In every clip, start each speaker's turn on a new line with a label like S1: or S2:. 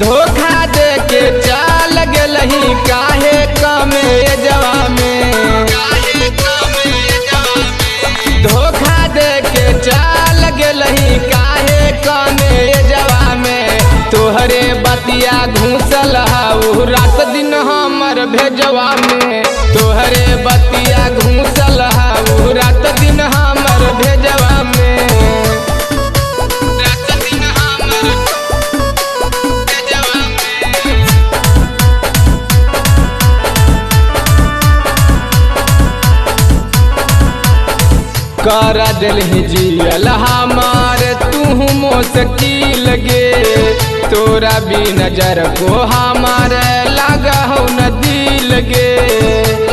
S1: धोखा दे के चाल गेलही काहे कमेजवा में, धोखा दे के चाल गेलही काहे कमेजवा में। तोहरे बतिया घूसल हाउ रात दिन हमर भेजवा में, तोहरे बतिया घूसल हाउ रात दिन हमर भेजवा में, रात दिन हमर भेजवा में। कर दिलहि जियल हमार तू मुश्किल गे, तोरा भी नजर को हमार लगा हो न दिल गे,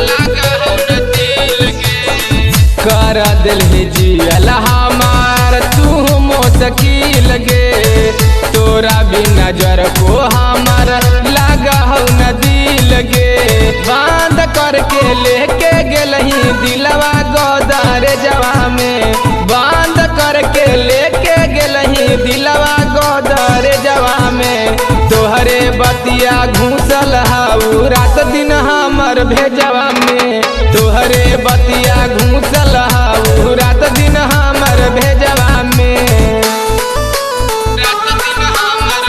S1: लगा हो न दिल गे। कर दिलहि जियल हमार तू मुश्किल गे, तोरा भी नजर को हमार लगा हो न दिल गे। बांध करके लेके गेलही दिलवा गोदर जवा में, बांध करके लेके गेलही दिलवा गोदर जवा में। तोहरे बतिया घूसल हाउ रात दिन हमर भेजवा में, तोहरे बतिया घूसल हाउ रात दिन हमर भेजवा में, रात दिन हमर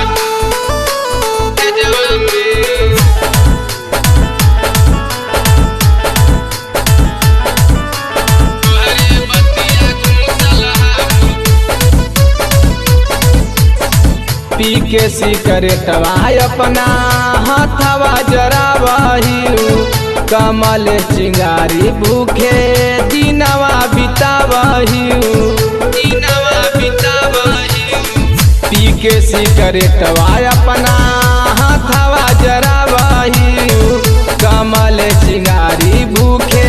S1: भेजवा में। पी के सिकरेटवा अपना हथवा जरावही, कमल चिंगारी भूखे दिनवा बितावही, दिनवा बितावही। पी के सिकरेटवा अपना हथवा जरावही, कमल चिंगारी भूखे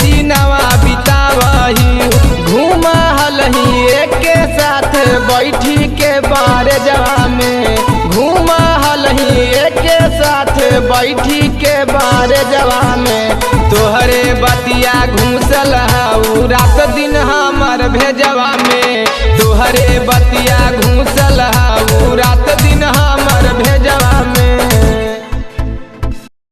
S1: दिनवा बितावही। घूम हलही एके साथ बैठी के बारे जवा में, घूम हलही एके साथ बैठी के बारे जवा में। तोहरे बतिया घूसल हाउ रात दिन हमर भेजवा में, तोहरे बतिया घूसल हाउ रात दिन हमर भेजवा